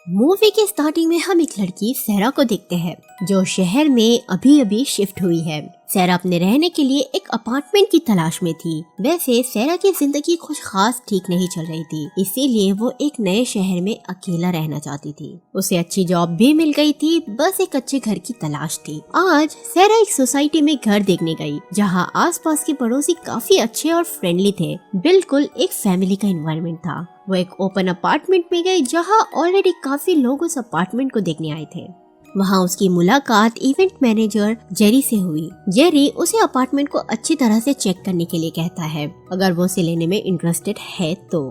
Movie के starting में हम एक लड़की सैरा को देखते हैं जो शहर में अभी अभी शिफ्ट हुई है। सैरा अपने रहने के लिए एक अपार्टमेंट की तलाश में थी। वैसे सैरा की जिंदगी कुछ खास ठीक नहीं चल रही थी, इसीलिए वो एक नए शहर में अकेला रहना चाहती थी। उसे अच्छी जॉब भी मिल गई थी, बस एक अच्छे घर की तलाश थी। आज सैरा एक सोसाइटी में घर देखने गई जहाँ आसपास के पड़ोसी काफी अच्छे और फ्रेंडली थे। बिल्कुल एक फैमिली का एनवायरनमेंट था। वो एक ओपन अपार्टमेंट में गई जहाँ ऑलरेडी काफी लोग उस अपार्टमेंट को देखने आए थे। वहाँ उसकी मुलाकात इवेंट मैनेजर जेरी से हुई। जेरी उसे अपार्टमेंट को अच्छी तरह से चेक करने के लिए कहता है अगर वो उसे लेने में इंटरेस्टेड है तो।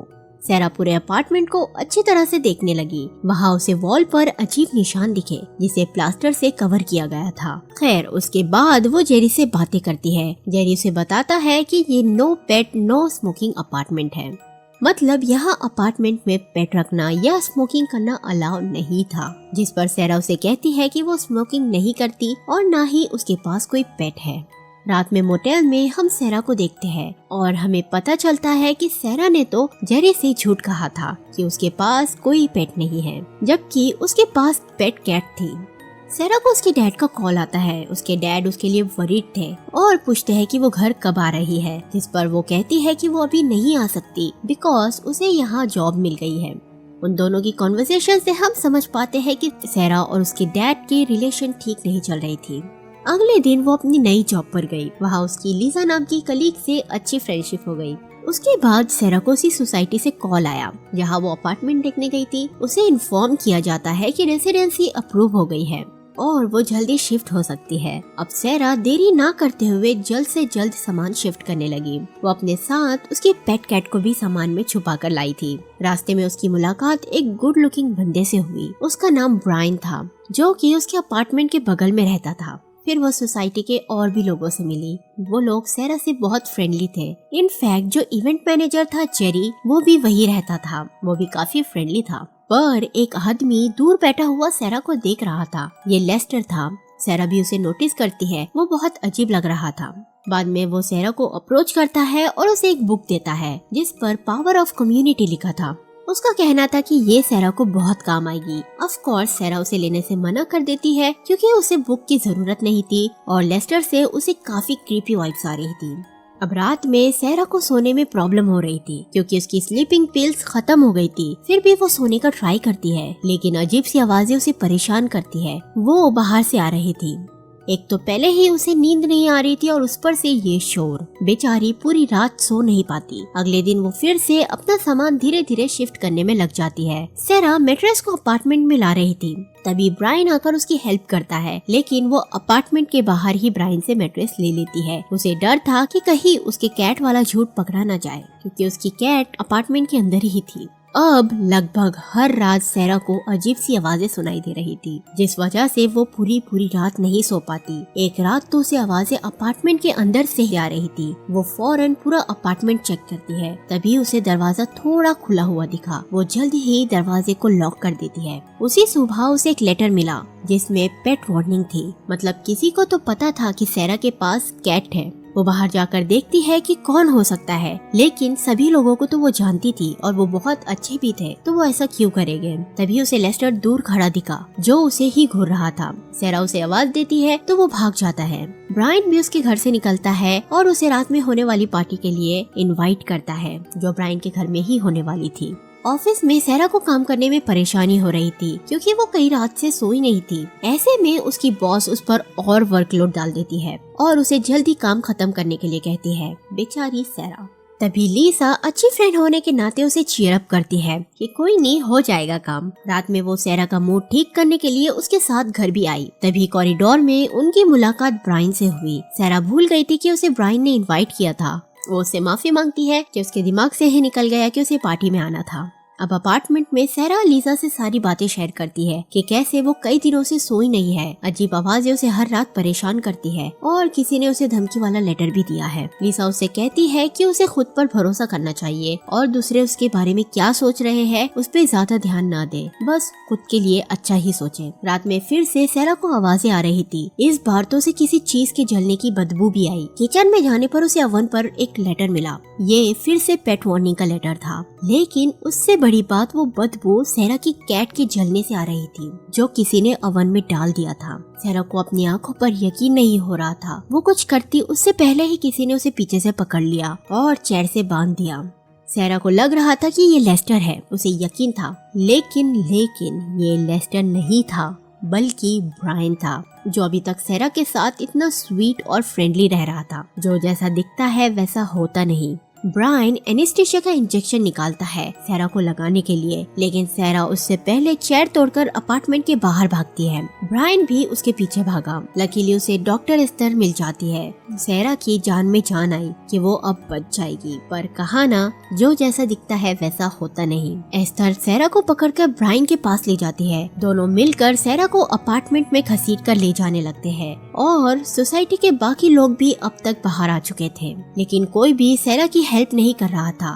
सैरा पूरे अपार्टमेंट को अच्छी तरह से देखने लगी। वहाँ उसे वॉल पर अजीब निशान दिखे जिसे प्लास्टर से कवर किया गया था। खैर उसके बाद वो जेरी से बातें करती है। जेरी उसे बताता है कि ये नो पेट नो स्मोकिंग अपार्टमेंट है, मतलब यहाँ अपार्टमेंट में पेट रखना या स्मोकिंग करना अलाउ नहीं था। जिस पर सैरा उसे कहती है कि वो स्मोकिंग नहीं करती और ना ही उसके पास कोई पेट है। रात में मोटेल में हम सैरा को देखते हैं और हमें पता चलता है कि सैरा ने तो जेरी से झूठ कहा था कि उसके पास कोई पेट नहीं है, जबकि उसके पास पेट कैट थी। सैरा को उसके डैड का कॉल आता है। उसके डैड उसके लिए वरीड थे और पूछते हैं कि वो घर कब आ रही है, जिस पर वो कहती है कि वो अभी नहीं आ सकती बिकॉज उसे यहाँ जॉब मिल गई है। उन दोनों की कॉन्वर्सेशन से हम समझ पाते हैं कि सैरा और उसके डैड के रिलेशन ठीक नहीं चल रही थी। अगले दिन वो अपनी नई जॉब पर गई। वहाँ उसकी लीजा नाम की कलीग से अच्छी फ्रेंडशिप हो गई। उसके बाद सैरा को उसी सोसाइटी से कॉल आया जहाँ वो अपार्टमेंट देखने गई थी। उसे इन्फॉर्म किया जाता है कि रेसिडेंसी अप्रूव हो गई है और वो जल्दी शिफ्ट हो सकती है। अब सैरा देरी ना करते हुए जल्द से जल्द सामान शिफ्ट करने लगी। वो अपने साथ उसके पेट कैट को भी सामान में छुपा कर लाई थी। रास्ते में उसकी मुलाकात एक गुड लुकिंग बंदे से हुई। उसका नाम ब्रायन था जो कि उसके अपार्टमेंट के बगल में रहता था। फिर वो सोसाइटी के और भी लोगों से मिली। वो लोग सैरा से बहुत फ्रेंडली थे। इनफैक्ट जो इवेंट मैनेजर था जेरी, वो भी वही रहता था। वो भी काफी फ्रेंडली था। पर एक आदमी दूर बैठा हुआ सैरा को देख रहा था। ये लेस्टर था। सैरा भी उसे नोटिस करती है। वो बहुत अजीब लग रहा था। बाद में वो सैरा को अप्रोच करता है और उसे एक बुक देता है जिस पर पावर ऑफ कम्युनिटी लिखा था। उसका कहना था कि ये सैरा को बहुत काम आएगी। ऑफ कोर्स सैरा उसे लेने से मना कर देती है क्योंकि उसे बुक की जरूरत नहीं थी और लेस्टर से उसे काफी क्रीपी वाइब्स आ रही थी। अब रात में सैरा को सोने में प्रॉब्लम हो रही थी क्योंकि उसकी स्लीपिंग पिल्स खत्म हो गई थी। फिर भी वो सोने का ट्राई करती है लेकिन अजीब सी आवाजें उसे परेशान करती है। वो बाहर से आ रही थी। एक तो पहले ही उसे नींद नहीं आ रही थी और उस पर से ये शोर। बेचारी पूरी रात सो नहीं पाती। अगले दिन वो फिर से अपना सामान धीरे धीरे शिफ्ट करने में लग जाती है। सैरा मैट्रेस को अपार्टमेंट में ला रही थी, तभी ब्रायन आकर उसकी हेल्प करता है, लेकिन वो अपार्टमेंट के बाहर ही ब्रायन से मैट्रेस ले लेती है। उसे डर था कि कहीं उसके कैट वाला झूठ पकड़ा न जाए क्योंकि उसकी कैट अपार्टमेंट के अंदर ही थी। अब लगभग हर रात सैरा को अजीब सी आवाजें सुनाई दे रही थी जिस वजह से वो पूरी रात नहीं सो पाती। एक रात तो उसे आवाजें अपार्टमेंट के अंदर से ही आ रही थी। वो फौरन पूरा अपार्टमेंट चेक करती है, तभी उसे दरवाजा थोड़ा खुला हुआ दिखा। वो जल्द ही दरवाजे को लॉक कर देती है। उसी सुबह उसे एक लेटर मिला जिसमें पेट वार्निंग थी, मतलब किसी को तो पता था कि सैरा के पास कैट है। वो बाहर जाकर देखती है कि कौन हो सकता है, लेकिन सभी लोगों को तो वो जानती थी और वो बहुत अच्छे भी थे, तो वो ऐसा क्यों करेंगे। तभी उसे लेस्टर दूर खड़ा दिखा जो उसे ही घूर रहा था। सैरा उसे आवाज देती है तो वो भाग जाता है। ब्रायन भी उसके घर से निकलता है और उसे रात में होने वाली पार्टी के लिए इनवाइट करता है जो ब्रायन के घर में ही होने वाली थी। ऑफिस में सैरा को काम करने में परेशानी हो रही थी क्योंकि वो कई रात से सोई नहीं थी। ऐसे में उसकी बॉस उस पर और वर्कलोड डाल देती है और उसे जल्दी काम खत्म करने के लिए कहती है। बेचारी सैरा। तभी लीसा अच्छी फ्रेंड होने के नाते उसे चीयर अप करती है कि कोई नहीं, हो जाएगा काम। रात में वो सैरा का मूड ठीक करने के लिए उसके साथ घर भी आई। तभी कॉरिडोर में उनकी मुलाकात ब्रायन से हुई। सैरा भूल गई थी कि उसे ब्रायन ने इनवाइट किया था। वो उससे माफी मांगती है कि उसके दिमाग से ही निकल गया कि उसे पार्टी में आना था। अब अपार्टमेंट में सैरा लीजा से सारी बातें शेयर करती है कि कैसे वो कई दिनों से सोई नहीं है। अजीब आवाजें उसे हर रात परेशान करती है और किसी ने उसे धमकी वाला लेटर भी दिया है। लीजा उसे कहती है कि उसे खुद पर भरोसा करना चाहिए और दूसरे उसके बारे में क्या सोच रहे हैं उस पर ज्यादा ध्यान न दे, बस खुद के लिए अच्छा ही सोचे। रात में फिर से सैरा को आवाजें आ रही थी। इस बार तो उसे किसी चीज के जलने की बदबू भी आई। किचन में जाने पर उसे ओवन पर एक लेटर मिला। ये फिर से पेट वार्निंग का लेटर था, लेकिन उससे बड़ी बात वो बदबू सेरा की कैट के जलने से आ रही थी, जो किसी ने ओवन में डाल दिया था। सेरा को अपनी आंखों पर यकीन नहीं हो रहा था। वो कुछ करती उससे पहले ही किसी ने उसे पीछे से पकड़ लिया और चेयर से बांध दिया। सेरा को लग रहा था कि ये लेस्टर है, उसे यकीन था, लेकिन ये लेस्टर नहीं था बल्कि ब्रायन था, जो अभी तक सेरा के साथ इतना स्वीट और फ्रेंडली रह रहा था। जो जैसा दिखता है वैसा होता नहीं। ब्रायन एनेस्थीसिया का इंजेक्शन निकालता है सेरा को लगाने के लिए, लेकिन सेरा उससे पहले चेयर तोड़कर अपार्टमेंट के बाहर भागती है। ब्रायन भी उसके पीछे भागा। लकीली उसे डॉक्टर एस्तर मिल जाती है। सेरा की जान में जान आई कि वो अब बच जाएगी, पर कहा ना, जो जैसा दिखता है वैसा होता नहीं। एस्तर सेरा को पकड़कर ब्रायन के पास ले जाती है। दोनों मिलकर सेरा को अपार्टमेंट में घसीट कर ले जाने लगते हैं और सोसाइटी के बाकी लोग भी अब तक बाहर आ चुके थे, लेकिन कोई भी सेरा की हेल्प नहीं कर रहा था,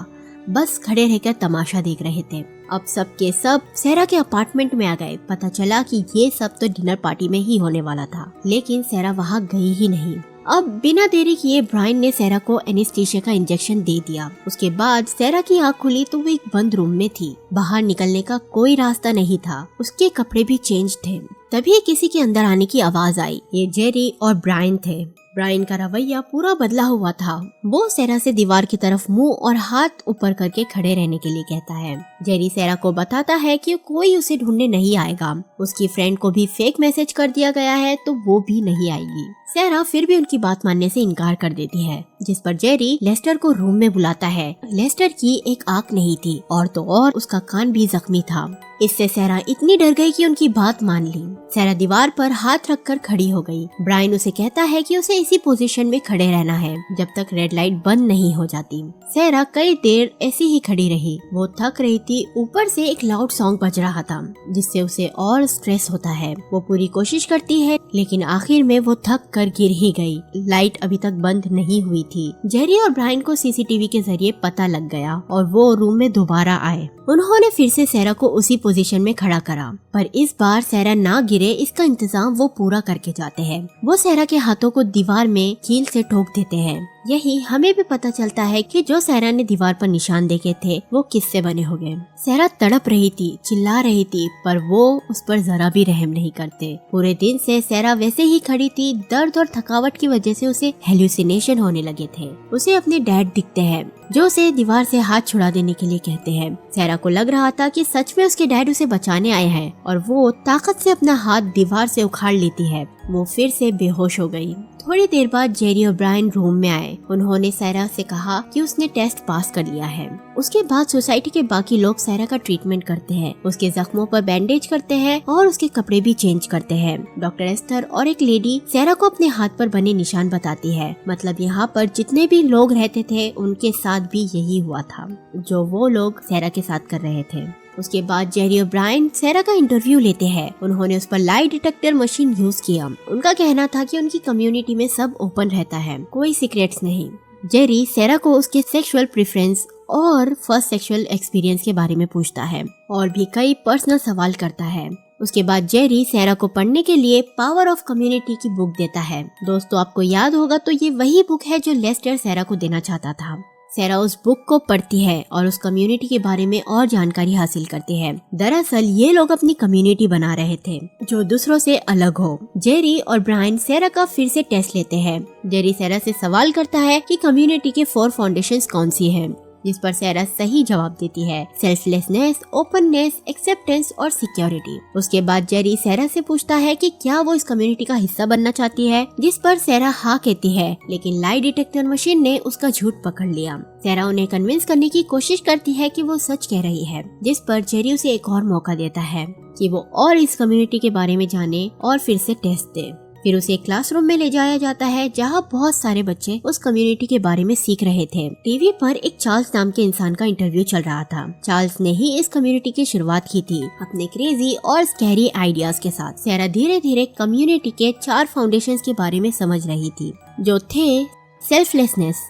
बस खड़े रहकर तमाशा देख रहे थे। अब सब के सब सेरा के अपार्टमेंट में आ गए। पता चला कि ये सब तो डिनर पार्टी में ही होने वाला था, लेकिन सेरा वहाँ गई ही नहीं। अब बिना देरी किए ब्रायन ने सेरा को एनेस्थीसिया का इंजेक्शन दे दिया। उसके बाद सेरा की आँख खुली तो वो एक बंद रूम में थी। बाहर निकलने का कोई रास्ता नहीं था। उसके कपड़े भी चेंज थे। तभी किसी के अंदर आने की आवाज आई। ये जेरी और ब्रायन थे। ब्रायन का रवैया पूरा बदला हुआ था। वो सेरा से दीवार की तरफ मुंह और हाथ ऊपर करके खड़े रहने के लिए कहता है। जेरी सेरा को बताता है कि कोई उसे ढूंढने नहीं आएगा। उसकी फ्रेंड को भी फेक मैसेज कर दिया गया है तो वो भी नहीं आएगी। सेरा फिर भी उनकी बात मानने से इनकार कर देती है, जिस पर जेरी लेस्टर को रूम में बुलाता है। लेस्टर की एक आंख नहीं थी और तो और उसका कान भी जख्मी था। इससे सेरा इतनी डर गई कि उनकी बात मान ली। सेरा दीवार पर हाथ रखकर खड़ी हो गई। ब्रायन उसे कहता है कि उसे इसी पोजीशन में खड़े रहना है जब तक रेड लाइट बंद नहीं हो जाती। सेरा कई देर ऐसी ही खड़ी रही। वो थक रही थी। ऊपर से एक लाउड सॉन्ग बज रहा था, जिससे उसे और स्ट्रेस होता है। वो पूरी कोशिश करती है, लेकिन आखिर में वो थक कर गिर ही गई। लाइट अभी तक बंद नहीं हुई थी। जेरी और ब्रायन को सीसीटीवी के जरिए पता लग गया और वो रूम में दोबारा आए। उन्होंने फिर से सेरा को उसी पोजीशन में खड़ा करा, पर इस बार सेरा ना गिरे इसका इंतजाम वो पूरा करके जाते हैं। वो सेरा के हाथों को दीवार में कील से ठोक देते हैं। यही हमें भी पता चलता है कि जो सेरा ने दीवार पर निशान देखे थे वो किससे बने होंगे। सेरा तड़प रही थी, चिल्ला रही थी, पर वो उस पर जरा भी रहम नहीं करते। पूरे दिन से सेरा वैसे ही खड़ी थी। दर्द और थकावट की वजह से उसे हेलुसिनेशन होने लगे थे। उसे अपने डैड दिखते हैं, जो उसे दीवार से हाथ छुड़ा देने के लिए कहते हैं। सेरा को लग रहा था कि सच में उसके डैड उसे बचाने आए हैं और वो ताकत से अपना हाथ दीवार से उखाड़ लेती है। वो फिर से बेहोश हो गई। थोड़ी देर बाद जेरी और ब्रायन रूम में आए। उन्होंने सेरा से कहा कि उसने टेस्ट पास कर लिया है। उसके बाद सोसाइटी के बाकी लोग सेरा का ट्रीटमेंट करते हैं, उसके जख्मों पर बैंडेज करते हैं और उसके कपड़े भी चेंज करते हैं। डॉक्टर एस्तर और एक लेडी सेरा को अपने हाथ पर बने निशान बताती है। मतलब यहाँ पर जितने भी लोग रहते थे उनके साथ भी यही हुआ था जो वो लोग सेरा के साथ कर रहे थे। उसके बाद जेरी और ब्रायन सेरा का इंटरव्यू लेते हैं। उन्होंने उस पर लाई डिटेक्टर मशीन यूज किया। उनका कहना था कि उनकी कम्युनिटी में सब ओपन रहता है, कोई सीक्रेट्स नहीं। जेरी सेरा को उसके सेक्सुअल प्रेफरेंस और फर्स्ट सेक्सुअल एक्सपीरियंस के बारे में पूछता है और भी कई पर्सनल सवाल करता है। उसके बाद जेरी सेरा को पढ़ने के लिए पावर ऑफ कम्युनिटी की बुक देता है। दोस्तों, आपको याद होगा तो ये वही बुक है जो लेस्टर सेरा को देना चाहता था। सेरा उस बुक को पढ़ती है और उस कम्युनिटी के बारे में और जानकारी हासिल करती है। दरअसल ये लोग अपनी कम्युनिटी बना रहे थे जो दूसरों से अलग हो। जेरी और ब्रायन सेरा का फिर से टेस्ट लेते हैं। जेरी सेरा से सवाल करता है कि कम्युनिटी के 4 फाउंडेशंस कौन सी हैं, जिस पर सेरा सही जवाब देती है। सेल्फलेसनेस, ओपननेस, एक्सेप्टेंस और सिक्योरिटी। उसके बाद जेरी सेरा से पूछता है कि क्या वो इस कम्युनिटी का हिस्सा बनना चाहती है, जिस पर सेरा हाँ कहती है, लेकिन लाई डिटेक्टर मशीन ने उसका झूठ पकड़ लिया। सेरा उन्हें कन्विंस करने की कोशिश करती है कि वो सच कह रही है, जिस पर जेरी उसे एक और मौका देता है कि वो और इस कम्युनिटी के बारे में जाने और फिर से टेस्ट दे। फिर उसे क्लासरूम में ले जाया जाता है जहाँ बहुत सारे बच्चे उस कम्युनिटी के बारे में सीख रहे थे। टीवी पर एक चार्ल्स नाम के इंसान का इंटरव्यू चल रहा था। चार्ल्स ने ही इस कम्युनिटी की शुरुआत की थी अपने क्रेजी और स्कैरी आइडियाज के साथ। सेरा धीरे धीरे कम्युनिटी के 4 फाउंडेशंस के बारे में समझ रही थी, जो थे सेल्फलेसनेस,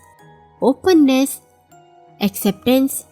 ओपननेस, एक्सेप्टेंस,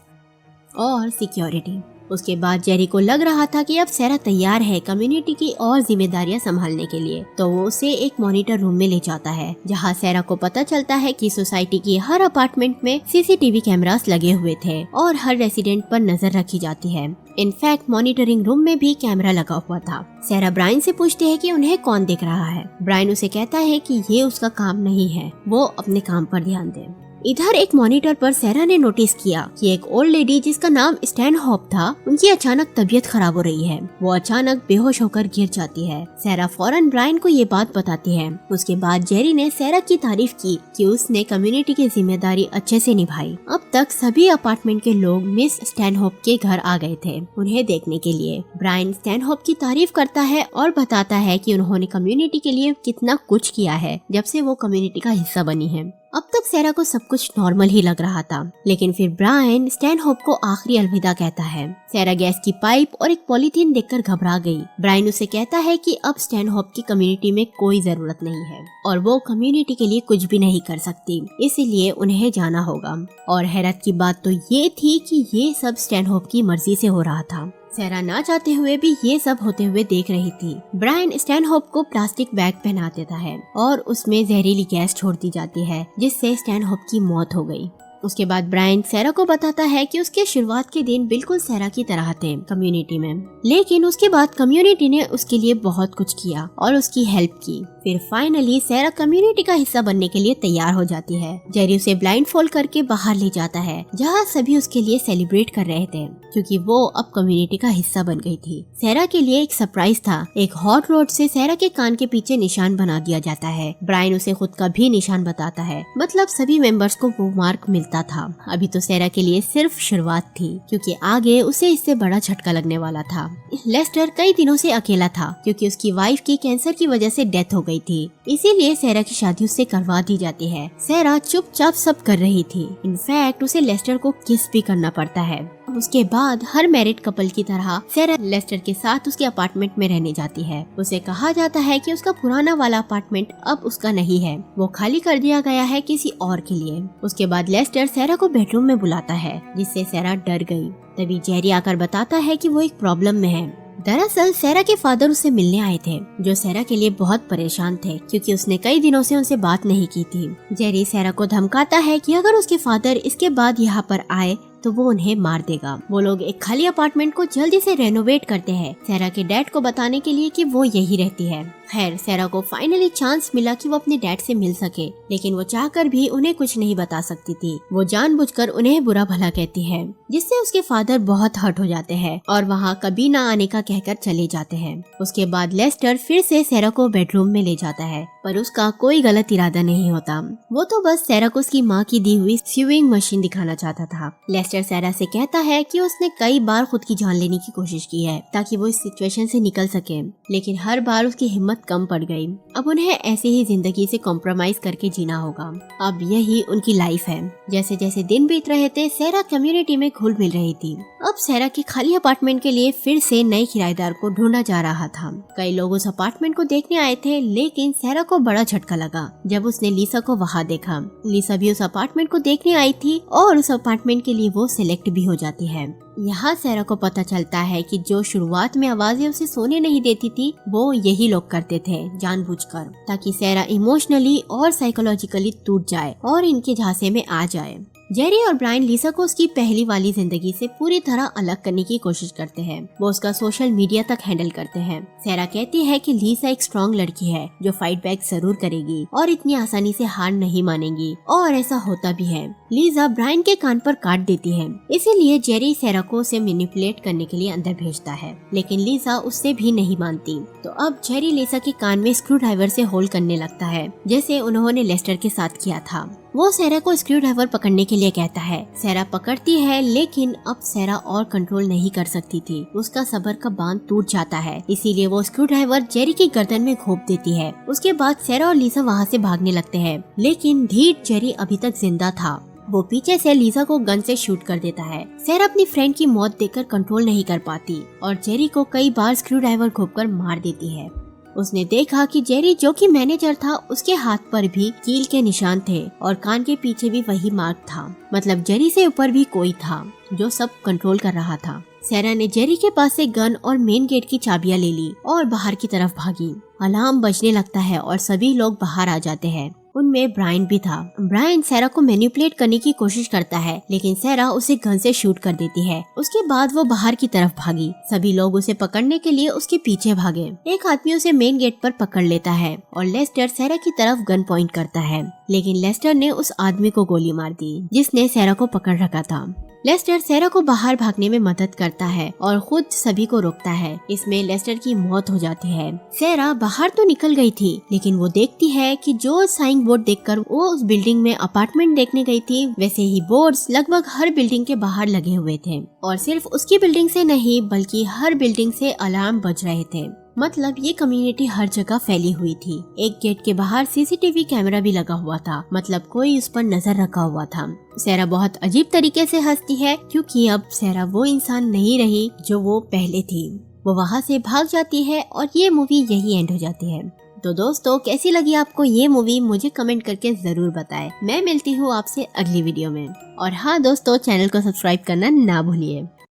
और सिक्योरिटी। उसके बाद जेरी को लग रहा था कि अब सेरा तैयार है कम्युनिटी की और जिम्मेदारियां संभालने के लिए, तो वो उसे एक मॉनिटर रूम में ले जाता है, जहां सेरा को पता चलता है कि सोसाइटी की हर अपार्टमेंट में सीसीटीवी कैमरास लगे हुए थे और हर रेसिडेंट पर नजर रखी जाती है। इनफैक्ट मॉनिटरिंग रूम में भी कैमरा लगा हुआ था। सेरा ब्रायन से पूछती है कि उन्हें कौन देख रहा है। ब्रायन उसे कहता है कि ये उसका काम नहीं है, वो अपने काम पर ध्यान दे। इधर एक मॉनिटर पर सेरा ने नोटिस किया कि एक ओल्ड लेडी जिसका नाम स्टैनहोप था, उनकी अचानक तबीयत खराब हो रही है। वो अचानक बेहोश होकर गिर जाती है। सेरा फौरन ब्रायन को ये बात बताती है। उसके बाद जेरी ने सेरा की तारीफ की कि उसने कम्युनिटी की जिम्मेदारी अच्छे से निभाई। अब तक सभी अपार्टमेंट के लोग मिस स्टैनहोप के घर आ गए थे उन्हें देखने के लिए। ब्रायन स्टैनहोप की तारीफ करता है और बताता है कि उन्होंने कम्युनिटी के लिए कितना कुछ किया है जब से वो कम्युनिटी का हिस्सा बनी है। अब तक सेरा को सब कुछ नॉर्मल ही लग रहा था, लेकिन फिर ब्रायन स्टैनहोप को आखिरी अलविदा कहता है। सेरा गैस की पाइप और एक पॉलीथीन देखकर घबरा गई। ब्रायन उसे कहता है कि अब स्टैनहोप की कम्युनिटी में कोई जरूरत नहीं है और वो कम्युनिटी के लिए कुछ भी नहीं कर सकती, इसीलिए उन्हें जाना होगा। और हैरत की बात तो ये थी कि ये सब स्टैनहोप की मर्जी से हो रहा था। सेरा ना चाहते हुए भी ये सब होते हुए देख रही थी। ब्रायन स्टैनहोप को प्लास्टिक बैग पहना देता है और उसमें जहरीली गैस छोड़ दी जाती है, जिससे स्टैनहोप की मौत हो गई। उसके बाद ब्रायन सेरा को बताता है कि उसके शुरुआत के दिन बिल्कुल सेरा की तरह थे कम्युनिटी में, लेकिन उसके बाद कम्युनिटी ने उसके लिए बहुत कुछ किया और उसकी हेल्प की। फिर फाइनली सेरा कम्युनिटी का हिस्सा बनने के लिए तैयार हो जाती है। जेरी उसे ब्लाइंड फोल्ड करके बाहर ले जाता है, जहाँ सभी उसके लिए सेलिब्रेट कर रहे थे क्योंकि वो अब कम्युनिटी का हिस्सा बन गई थी। सेरा के लिए एक सरप्राइज था। एक हॉट रोड से सेरा के कान के पीछे निशान बना दिया जाता है। ब्रायन उसे खुद का भी निशान बताता है, मतलब सभी मेंबर्स को वो मार्क मिलता था। अभी तो सेरा के लिए सिर्फ शुरुआत थी, क्योंकि आगे उसे इससे बड़ा झटका लगने वाला था। लेस्टर कई दिनों से अकेला था क्योंकि उसकी वाइफ की कैंसर की वजह से डेथ हो गई थी, इसीलिए सेरा की शादी उससे करवा दी जाती है। सेरा चुपचाप सब कर रही थी। इनफैक्ट उसे लेस्टर को किस भी करना पड़ता है। उसके बाद हर मैरिड कपल की तरह सेरा लेस्टर के साथ उसके अपार्टमेंट में रहने जाती है। उसे कहा जाता है कि उसका पुराना वाला अपार्टमेंट अब उसका नहीं है, वो खाली कर दिया गया है किसी और के लिए। उसके बाद लेस्टर सेरा को बेडरूम में बुलाता है, जिससे सेरा डर गई। तभी जेरी आकर बताता है कि वो एक प्रॉब्लम में है। दरअसल सेरा के फादर उससे मिलने आए थे, जो सेरा के लिए बहुत परेशान थे क्योंकि उसने कई दिनों से उनसे बात नहीं की थी। जेरी सेरा को धमकाता है कि अगर उसके फादर इसके बाद यहाँ पर आए तो वो उन्हें मार देगा। वो लोग एक खाली अपार्टमेंट को जल्दी से रेनोवेट करते हैं, सेरा के डैड को बताने के लिए कि वो यही रहती है। खैर, सेरा को फाइनली चांस मिला कि वो अपने डैड से मिल सके, लेकिन वो चाहकर भी उन्हें कुछ नहीं बता सकती थी। वो जानबूझकर उन्हें बुरा भला कहती है, जिससे उसके फादर बहुत हर्ट हो जाते हैं और वहाँ कभी ना आने का कहकर चले जाते हैं। उसके बाद लेस्टर फिर से सेरा को बेडरूम में ले जाता है, पर उसका कोई गलत इरादा नहीं होता। वो तो बस सेरा को उसकी माँ की दी हुई स्यूइंग मशीन दिखाना चाहता था। लेस्टर सेरा से कहता है कि उसने कई बार खुद की जान लेने की कोशिश की है ताकि वो इस सिचुएशन से निकल सके, लेकिन हर बार उसकी हिम्मत कम पड़ गई। अब उन्हें ऐसे ही जिंदगी से कॉम्प्रोमाइज करके जीना होगा। अब यही उनकी लाइफ है। जैसे जैसे दिन बीत रहे थे, सेरा कम्युनिटी में घुल मिल रही थी। अब सेरा के खाली अपार्टमेंट के लिए फिर से नए किराएदार को ढूंढा जा रहा था। कई लोग उस अपार्टमेंट को देखने आए थे, लेकिन सेरा को बड़ा झटका लगा जब उसने लीसा को वहाँ देखा। लीसा भी उस अपार्टमेंट को देखने आई थी और उस अपार्टमेंट के लिए वो सिलेक्ट भी हो जाती है। यहाँ सेरा को पता चलता है कि जो शुरुआत में आवाजें उसे सोने नहीं देती थी, वो यही लोग करते थे जानबूझकर, ताकि सेरा इमोशनली और साइकोलॉजिकली टूट जाए और इनके झांसे में आ जाए। जेरी और ब्रायन लीसा को उसकी पहली वाली जिंदगी से पूरी तरह अलग करने की कोशिश करते हैं। वो उसका सोशल मीडिया तक हैंडल करते हैं। सेरा कहती है कि लीसा एक स्ट्रॉन्ग लड़की है जो फाइट बैक जरूर करेगी और इतनी आसानी से हार नहीं मानेगी, और ऐसा होता भी है। लीसा ब्रायन के कान पर काट देती है, इसीलिए जेरी सेरा को उसे मैनिपुलेट करने के लिए अंदर भेजता है, लेकिन लीसा उससे भी नहीं मानती। तो अब जेरी लीसा के कान में स्क्रू ड्राइवर से होल करने लगता है, जैसे उन्होंने लेस्टर के साथ किया था। वो सेरा को स्क्रू ड्राइवर पकड़ने के लिए कहता है। सेरा पकड़ती है, लेकिन अब सेरा और कंट्रोल नहीं कर सकती थी। उसका सब्र का बांध टूट जाता है, इसीलिए वो स्क्रू ड्राइवर जेरी की गर्दन में घोंप देती है। उसके बाद सेरा और लीसा वहाँ से भागने लगते हैं, लेकिन ढीठ जेरी अभी तक जिंदा था। वो पीछे से लीसा को गन से शूट कर देता है। सेरा अपनी फ्रेंड की मौत देखकर कंट्रोल नहीं कर पाती और जेरी को कई बार स्क्रू ड्राइवर घोंपकर मार देती है। उसने देखा कि जेरी जो कि मैनेजर था उसके हाथ पर भी कील के निशान थे और कान के पीछे भी वही मार्क था। मतलब जेरी से ऊपर भी कोई था जो सब कंट्रोल कर रहा था। सैरा ने जेरी के पास से गन और मेन गेट की चाबियां ले ली और बाहर की तरफ भागी। अलार्म बजने लगता है और सभी लोग बाहर आ जाते हैं। उनमें ब्रायन भी था। ब्रायन सैरा को मैनिपुलेट करने की कोशिश करता है, लेकिन सैरा उसे गन से शूट कर देती है। उसके बाद वो बाहर की तरफ भागी। सभी लोग उसे पकड़ने के लिए उसके पीछे भागे। एक आदमी उसे मेन गेट पर पकड़ लेता है और लेस्टर सैरा की तरफ गन पॉइंट करता है, लेकिन लेस्टर ने उस आदमी को गोली मार दी जिसने सैरा को पकड़ रखा था। लेस्टर सैरा को बाहर भागने में मदद करता है और खुद सभी को रोकता है। इसमें लेस्टर की मौत हो जाती है। सैरा बाहर तो निकल गई थी, लेकिन वो देखती है कि जो साइन बोर्ड देखकर वो उस बिल्डिंग में अपार्टमेंट देखने गई थी, वैसे ही बोर्ड्स लगभग हर बिल्डिंग के बाहर लगे हुए थे। और सिर्फ उसकी बिल्डिंग से नहीं बल्कि हर बिल्डिंग से अलार्म बज रहे थे। मतलब ये कम्युनिटी हर जगह फैली हुई थी। एक गेट के बाहर सीसीटीवी कैमरा भी लगा हुआ था, मतलब कोई उस पर नजर रखा हुआ था। सैरा बहुत अजीब तरीके से हंसती है क्योंकि अब सैरा वो इंसान नहीं रही जो वो पहले थी। वो वहाँ से भाग जाती है और ये मूवी यही एंड हो जाती है। तो दोस्तों, कैसी लगी आपको ये मूवी मुझे कमेंट करके जरूर बताएं। मैं मिलती हूँ आपसे अगली वीडियो में। और हाँ दोस्तों, चैनल को सब्सक्राइब करना ना भूलिए।